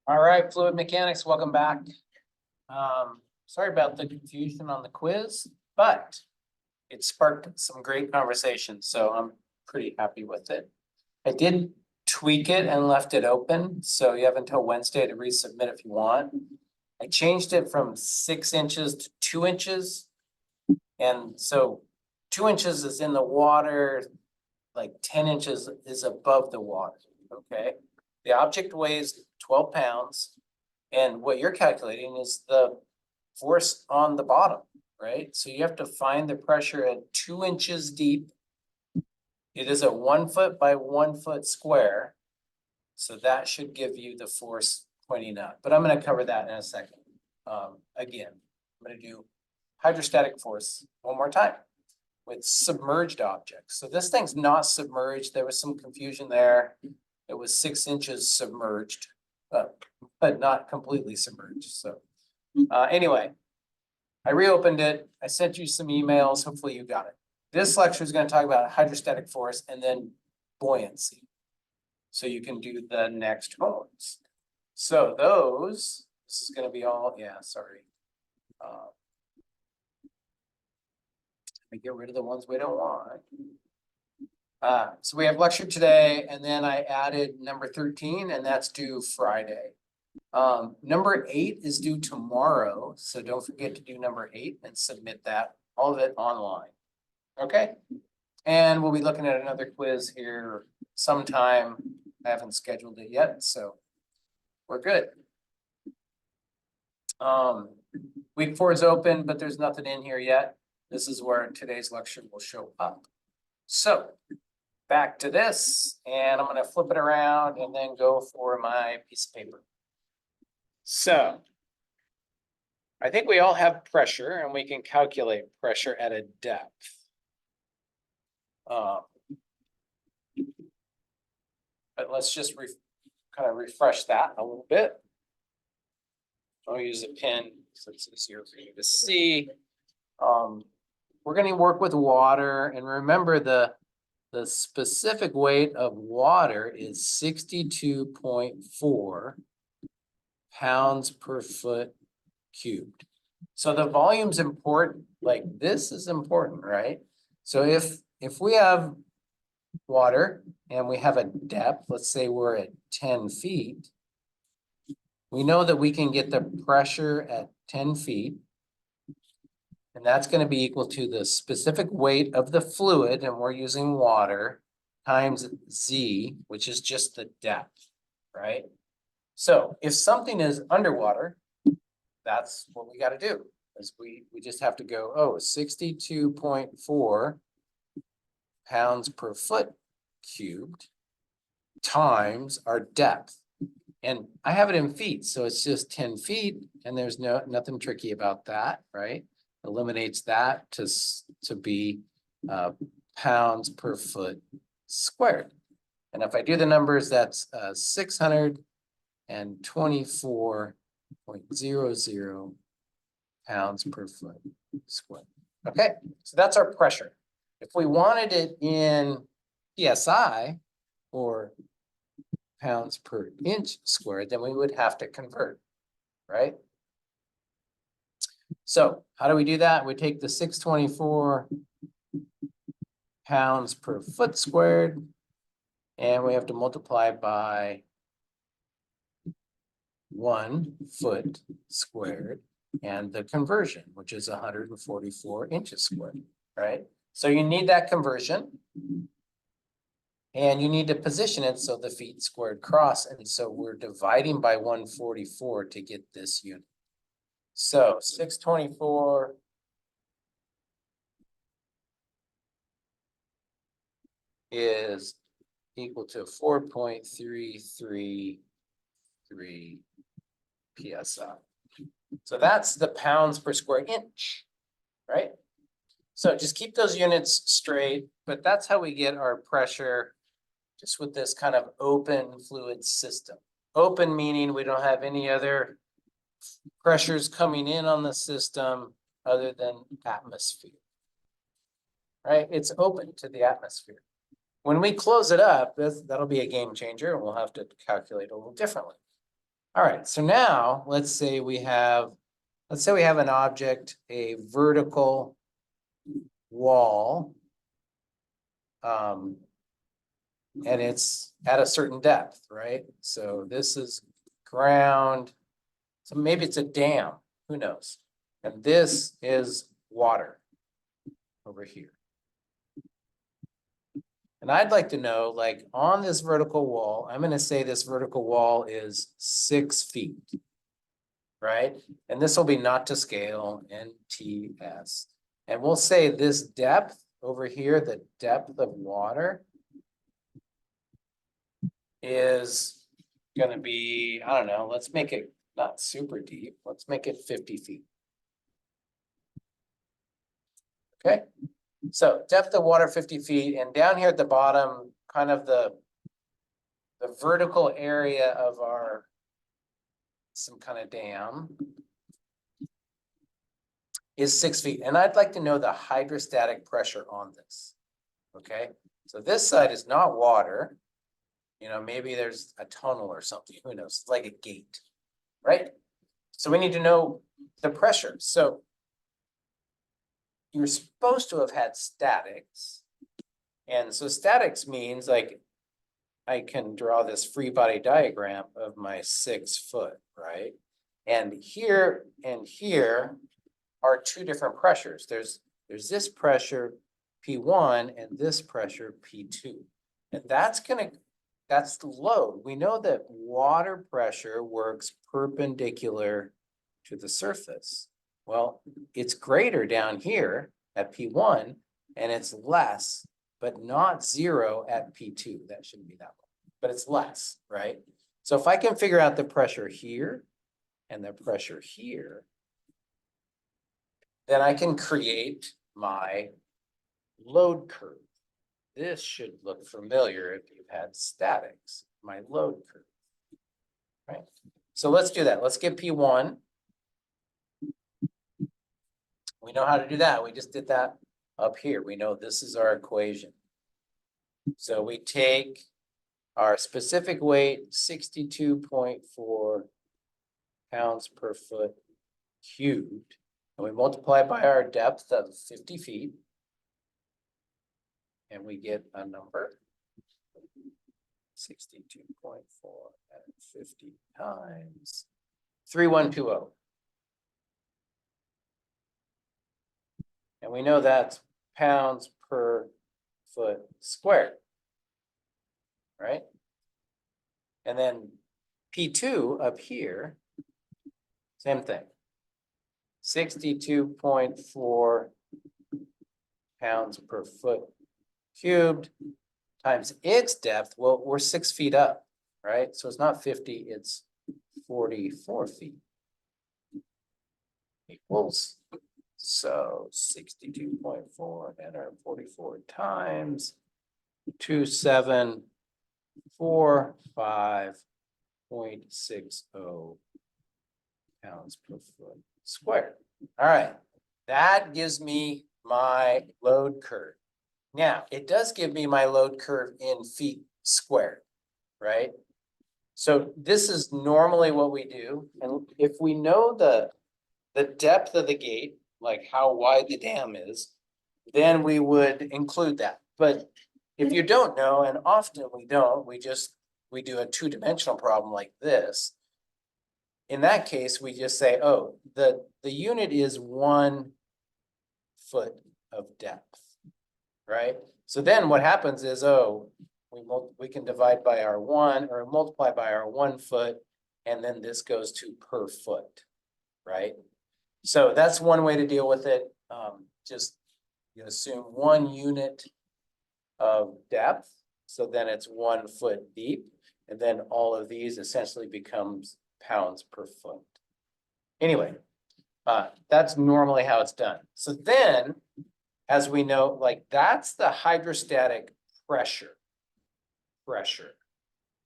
All right, fluid mechanics, welcome back. Sorry about the confusion on the quiz, but it sparked some great conversation, so I'm pretty happy with it. I did tweak it and left it open, so you have until Wednesday to resubmit if you want. I changed it from 6 inches to 2 inches. And so 2 inches is in the water, like 10 inches is above the water, okay? The object weighs 12 pounds. And what you're calculating is the force on the bottom, right? So you have to find the pressure at 2 inches deep. It is a 1 foot by 1 foot square. So that should give you the force pointing up, but I'm going to cover that in a second. Again, I'm going to do hydrostatic force one more time with submerged objects. So this thing's not submerged. There was some confusion there. It was 6 inches submerged, but not completely submerged. So anyway, I reopened it. I sent you some emails. Hopefully you got it. This lecture is going to talk about hydrostatic force and then buoyancy. So you can do the next homeworks. So those, this is going to be all, yeah, sorry. Let me get rid of the ones we don't want. So we have lecture today, and then I added number 13, and that's due Friday. Number 8 is due tomorrow, so don't forget to do number 8 and submit that, all of it online. Okay, and we'll be looking at another quiz here sometime. I haven't scheduled it yet, so we're good. Week 4 is open, but there's nothing in here yet. This is where today's lecture will show up. So back to this, and I'm going to flip it around and then go for my piece of paper. So I think we all have pressure, and we can calculate pressure at a depth. But let's just kind of refresh that a little bit. I'll use a pen so it's easier for you to see. We're going to work with water, and remember the specific weight of water is 62.4 pounds per foot cubed. So the volume's important, like this is important, right? So if we have water and we have a depth, let's say we're at 10 feet, we know that we can get the pressure at 10 feet. And that's going to be equal to the specific weight of the fluid, and we're using water, times Z, which is just the depth, right? So if something is underwater, that's what we got to do, is we just have to go, 62.4 pounds per foot cubed times our depth. And I have it in feet, so it's just 10 feet, and there's nothing tricky about that, right? Eliminates that to be pounds per foot squared. And if I do the numbers, that's 624.00 pounds per foot squared. Okay, so that's our pressure. If we wanted it in PSI or pounds per inch squared, then we would have to convert, right? So how do we do that? We take the 624 pounds per foot squared, and we have to multiply by 1 foot squared, and the conversion, which is 144 inches squared, right? So you need that conversion, and you need to position it so the feet squared cross, and so we're dividing by 144 to get this unit. So 624 is equal to 4.333 PSI. So that's the pounds per square inch, right? So just keep those units straight, but that's how we get our pressure just with this kind of open fluid system. Open meaning we don't have any other pressures coming in on the system other than atmosphere, right? It's open to the atmosphere. When we close it up, that'll be a game changer, and we'll have to calculate a little differently. All right, so now let's say we have an object, a vertical wall. And it's at a certain depth, right? So this is ground. So maybe it's a dam, who knows? And this is water over here. And I'd like to know, like on this vertical wall, I'm gonna say this vertical wall is 6 feet, right? And this will be not to scale, NTS. And we'll say this depth over here, the depth of water is gonna be, I don't know, let's make it not super deep. Let's make it 50 feet. Okay, so depth of water 50 feet, and down here at the bottom, kind of the vertical area of our some kind of dam is 6 feet. And I'd like to know the hydrostatic pressure on this. Okay, so this side is not water. You know, maybe there's a tunnel or something, who knows, it's like a gate, right? So we need to know the pressure. So you're supposed to have had statics. And so statics means like I can draw this free body diagram of my 6 foot, right? And here are 2 different pressures. There's this pressure P1 and this pressure P2. And that's the load. We know that water pressure works perpendicular to the surface. Well, it's greater down here at P1 and it's less, but not 0 at P2. That shouldn't be that one, but it's less, right? So if I can figure out the pressure here and the pressure here, then I can create my load curve. This should look familiar if you've had statics, my load curve, right? So let's do that. Let's get P1. We know how to do that. We just did that up here. We know this is our equation. So we take our specific weight, 62.4 pounds per foot cubed, and we multiply by our depth of 50 feet. And we get a number, 62.4 at 50 times 3120. And we know that's pounds per foot squared, right? And then P2 up here, same thing. 62.4 pounds per foot cubed times its depth. Well, we're 6 feet up, right? So it's not 50, it's 44 feet. Equals, so 62.4 and our 44 times 2745.60 pounds per foot squared. All right, that gives me my load curve. Now, it does give me my load curve in feet squared, right? So this is normally what we do. And if we know the depth of the gate, like how wide the dam is, then we would include that. But if you don't know, and often we don't, we do a 2-dimensional problem like this. In that case, we just say, oh, the unit is 1 foot of depth, right? So then what happens is, oh, we can divide by our 1 or multiply by our 1 foot, and then this goes to per foot, right? So that's one way to deal with it. Just you assume 1 unit of depth, so then it's 1 foot deep, and then all of these essentially becomes pounds per foot. Anyway, that's normally how it's done. So then, as we know, like that's the hydrostatic pressure,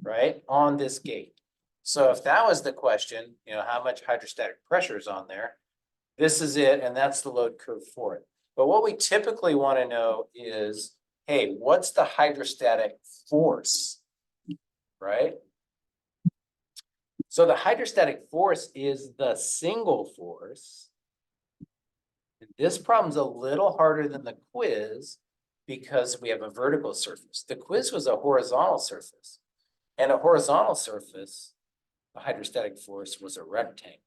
right, on this gate. So if that was the question, you know, how much hydrostatic pressure is on there, this is it, and that's the load curve for it. But what we typically want to know is, hey, what's the hydrostatic force, right? So the hydrostatic force is the single force. This problem's a little harder than the quiz because we have a vertical surface. The quiz was a horizontal surface. And a horizontal surface, the hydrostatic force was a rectangle.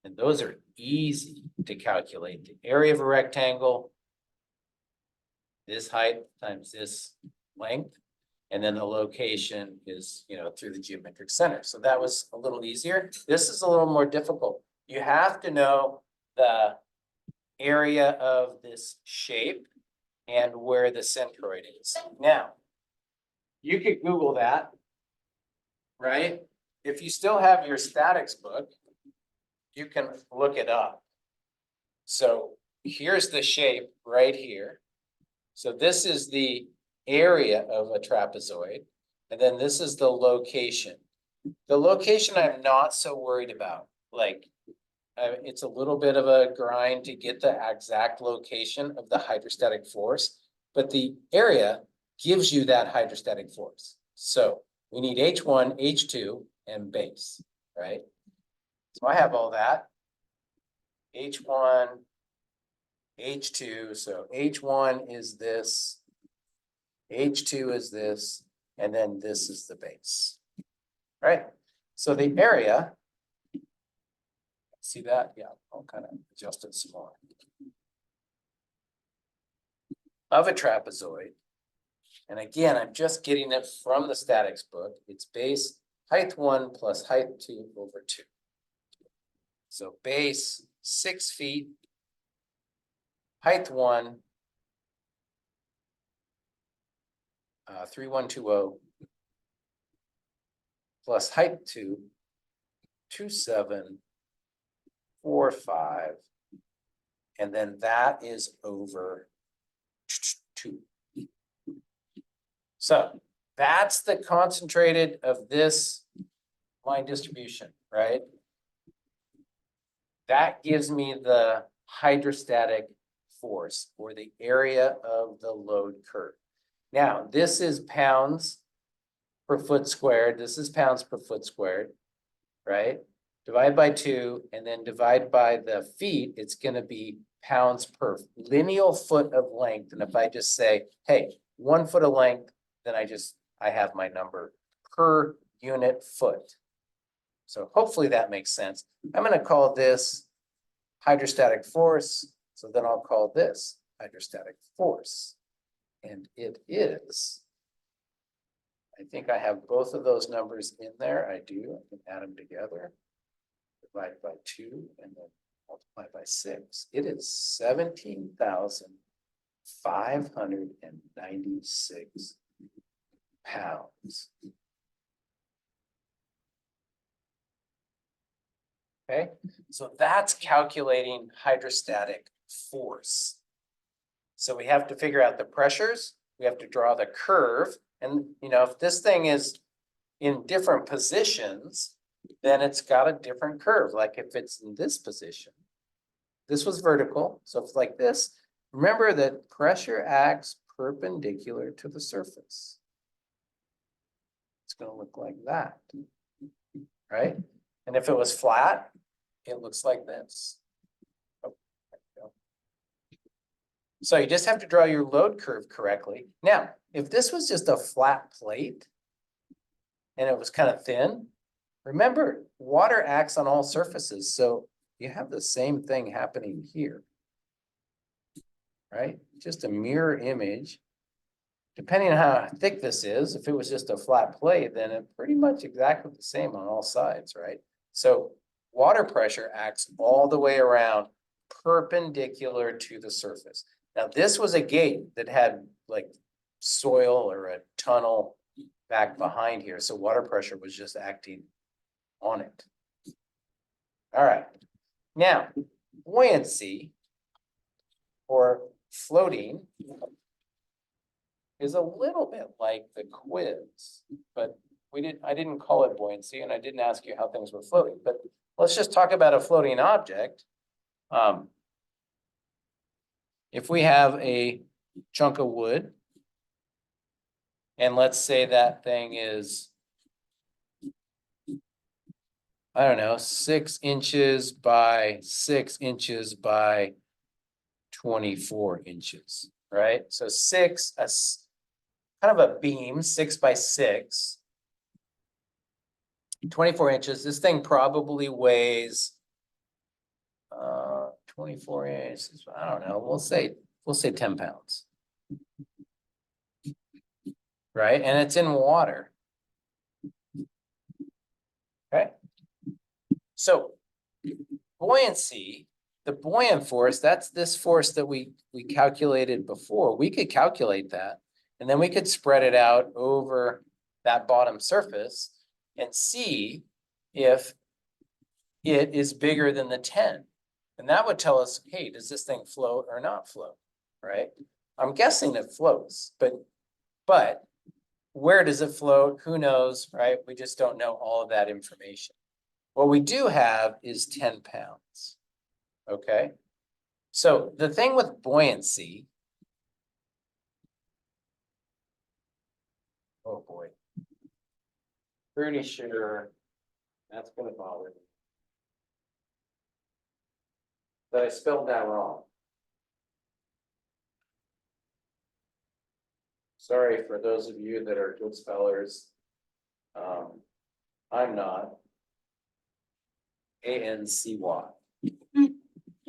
And those are easy to calculate. The area of a rectangle, this height times this length, and then the location is, through the geometric center. So that was a little easier. This is a little more difficult. You have to know the area of this shape and where the centroid is. Now, you could Google that, right? If you still have your statics book, you can look it up. So here's the shape right here. So this is the area of a trapezoid, and then this is the location. The location I'm not so worried about. Like, it's a little bit of a grind to get the exact location of the hydrostatic force, but the area gives you that hydrostatic force. So we need H1, H2, and base, right? So I have all that. H1, H2, so H1 is this, H2 is this, and then this is the base, right? So the area, see that? Yeah, I'll kind of adjust it some more. Of a trapezoid, and again, I'm just getting it from the statics book. It's base height 1 plus height 2 over 2. So base 6 feet, height 1, 3120 plus height 2, 2745, and then that is over 2. So that's the concentrated of this line distribution, right? That gives me the hydrostatic force or the area of the load curve. Now, this is pounds per foot squared. This is pounds per foot squared, right? Divide by 2 and then divide by the feet. It's going to be pounds per lineal foot of length. And if I just say, hey, 1 foot of length, then I have my number per unit foot. So hopefully that makes sense. I'm going to call this hydrostatic force. So then I'll call this hydrostatic force. And it is, I think I have both of those numbers in there. I do. I can add them together. Divide by 2 and then multiply by 6. It is 17,596 pounds. Okay, so that's calculating hydrostatic force. So we have to figure out the pressures. We have to draw the curve. And, if this thing is in different positions, then it's got a different curve. Like if it's in this position, this was vertical. So if it's like this, remember that pressure acts perpendicular to the surface. It's going to look like that, right? And if it was flat, it looks like this. Oh, there we go. So you just have to draw your load curve correctly. Now, if this was just a flat plate and it was kind of thin, remember, water acts on all surfaces. So you have the same thing happening here, right? Just a mirror image. Depending on how thick this is, if it was just a flat plate, then it's pretty much exactly the same on all sides, right? So water pressure acts all the way around perpendicular to the surface. Now, this was a gate that had like soil or a tunnel back behind here. So water pressure was just acting on it. All right. Now, buoyancy or floating is a little bit like the quiz, but I didn't call it buoyancy and I didn't ask you how things were floating, but let's just talk about a floating object. If we have a chunk of wood And let's say that thing is, I don't know, 6 inches by 6 inches by 24 inches, right? So kind of a beam, 6 by 6. 24 inches. This thing probably weighs 24 inches. I don't know. We'll say 10 pounds. Right? And it's in water. Okay. So buoyancy, the buoyant force, that's this force that we calculated before. We could calculate that, and then we could spread it out over that bottom surface and see if it is bigger than the 10. And that would tell us, hey, does this thing float or not float, right? I'm guessing it floats, but where does it float? Who knows, right? We just don't know all of that information. What we do have is 10 pounds, okay? So the thing with buoyancy, oh boy, pretty sure that's gonna bother me. But I spelled that wrong. Sorry for those of you that are good spellers. I'm not. A-N-C-Y.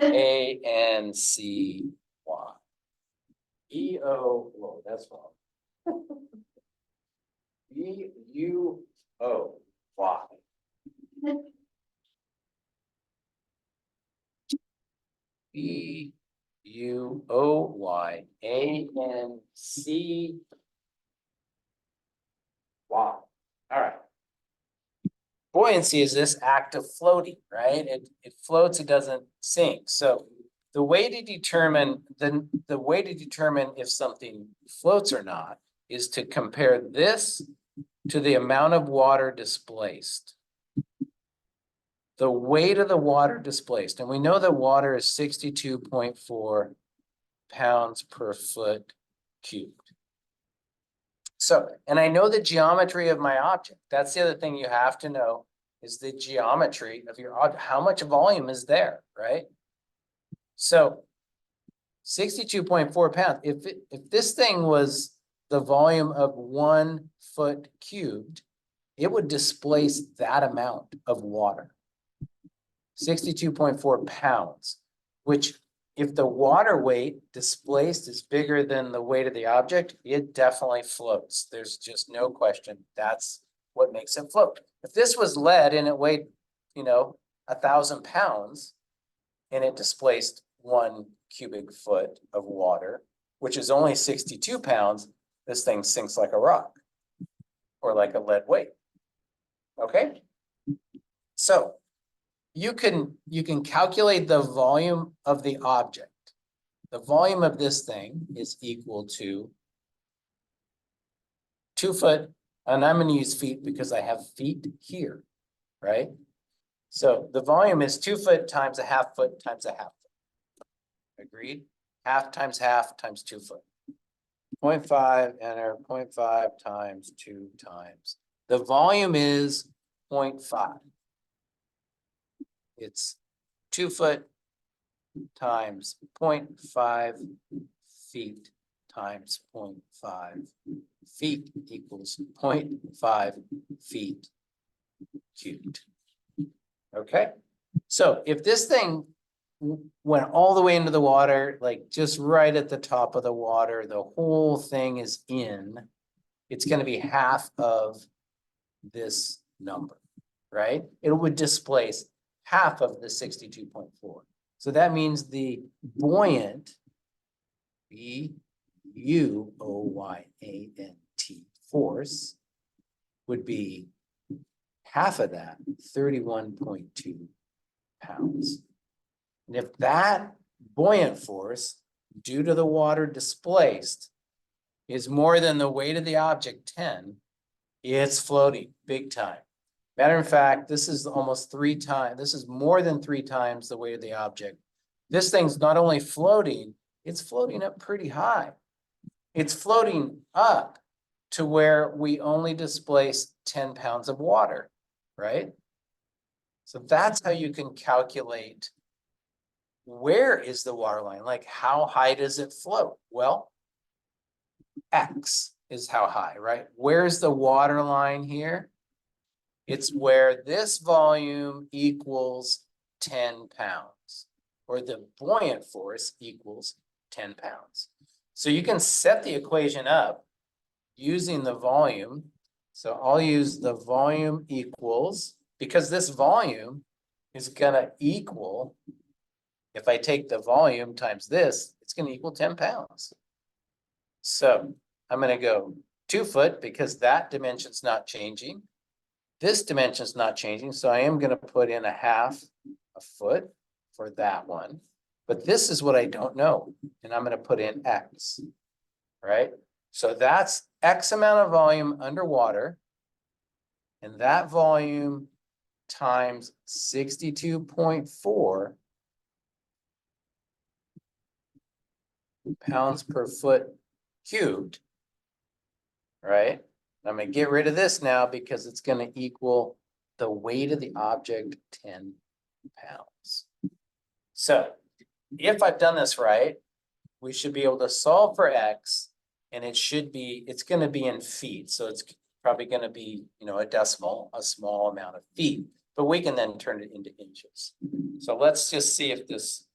A-N-C-Y. E-O, whoa, that's wrong. B-U-O-Y. B-U-O-Y, A-N-C-Y. All right. Buoyancy is this act of floating, right? It floats, it doesn't sink. So the way to determine the way to determine if something floats or not is to compare this to the amount of water displaced. The weight of the water displaced, and we know that water is 62.4 pounds per foot cubed. So, and I know the geometry of my object. That's the other thing you have to know is the geometry of your object. How much volume is there, right? So 62.4 pounds. If this thing was the volume of 1 foot cubed, it would displace that amount of water. 62.4 pounds, which if the water weight displaced is bigger than the weight of the object, it definitely floats. There's just no question. That's what makes it float. If this was lead and it weighed, 1,000 pounds and it displaced 1 cubic foot of water, which is only 62 pounds, this thing sinks like a rock or like a lead weight. Okay? So you can calculate the volume of the object. The volume of this thing is equal to 2 foot, and I'm going to use feet because I have feet here, right? So the volume is 2 foot times a half foot times a half foot. Agreed? Half times 2 foot. 0.5, enter 0.5 times 2 times. The volume is 0.5. It's 2 foot times 0.5 feet times 0.5 feet equals 0.5 feet cubed. Okay, so if this thing went all the way into the water, like just right at the top of the water, the whole thing is in, it's going to be half of this number, right? It would displace half of the 62.4. So that means the buoyant, B-U-O-Y-A-N-T force would be half of that, 31.2 pounds. And if that buoyant force due to the water displaced is more than the weight of the object, 10, it's floating big time. Matter of fact, this is almost 3 times, this is more than 3 times the weight of the object. This thing's not only floating, it's floating up pretty high. It's floating up to where we only displace 10 pounds of water, right? So that's how you can calculate where is the water line, like how high does it float? Well, X is how high, right? Where's the water line here? It's where this volume equals 10 pounds, or the buoyant force equals 10 pounds. So you can set the equation up using the volume. So I'll use the volume equals, because this volume is gonna equal, if I take the volume times this, it's gonna equal 10 pounds. So I'm gonna go 2 foot because that dimension's not changing. This dimension's not changing, so I am gonna put in 1/2 a foot for that one. But this is what I don't know, and I'm gonna put in X, right? So that's X amount of volume underwater. And that volume times 62.4 pounds per foot cubed, right? I'm gonna get rid of this now because it's gonna equal the weight of the object, 10 pounds. So if I've done this right, we should be able to solve for X, and it's gonna be in feet. So it's probably gonna be, a decimal, a small amount of feet, but we can then turn it into inches. So let's just see if this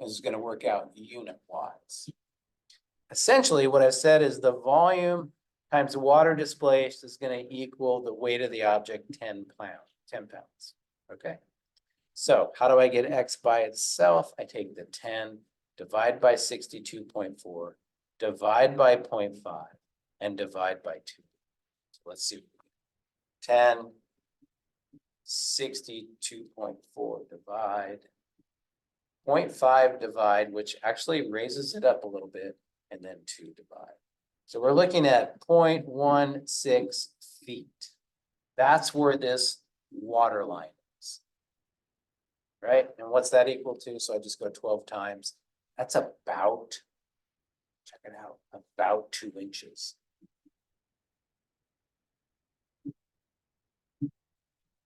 is gonna work out unit wise. Essentially, what I've said is the volume times the water displaced is gonna equal the weight of the object, 10 pounds, okay? So how do I get X by itself? I take the 10, divide by 62.4, divide by 0.5, and divide by 2. So let's see. 10, 62.4 divide, 0.5 divide, which actually raises it up a little bit, and then 2 divide. So we're looking at 0.16 feet. That's where this water line is. Right? And what's that equal to? So I just go 12 times. That's about, check it out, about 2 inches.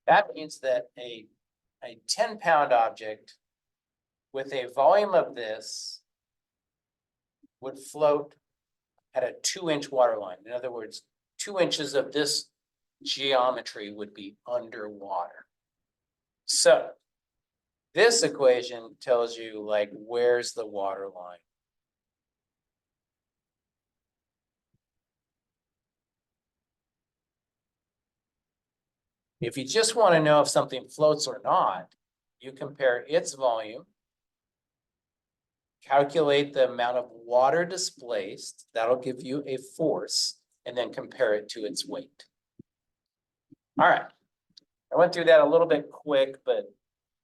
That means that a 10-pound object with a volume of this would float at a 2-inch water line. In other words, 2 inches of this geometry would be underwater. So this equation tells you, like, where's the water line? If you just want to know if something floats or not, you compare its volume, calculate the amount of water displaced, that'll give you a force, and then compare it to its weight. All right, I went through that a little bit quick, but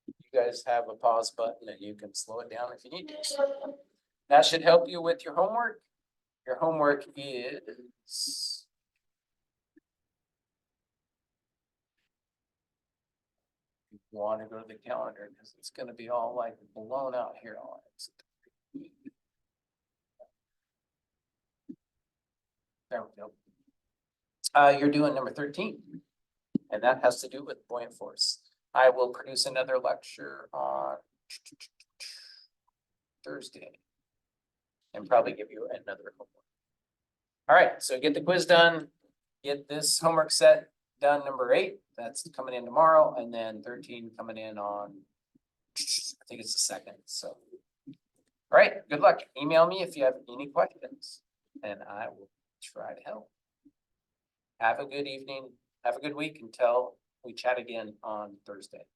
you guys have a pause button and you can slow it down if you need to. That should help you with your homework. Your homework is want to go to the calendar because it's going to be all like blown out here on it. There we go. You're doing number 13, and that has to do with buoyant force. I will produce another lecture on Thursday and probably give you another homework. All right, so get the quiz done, get this homework set done, number 8. That's coming in tomorrow, and then 13 coming in on, I think it's the 2nd. So, all right, good luck. Email me if you have any questions, and I will try to help. Have a good evening. Have a good week until we chat again on Thursday.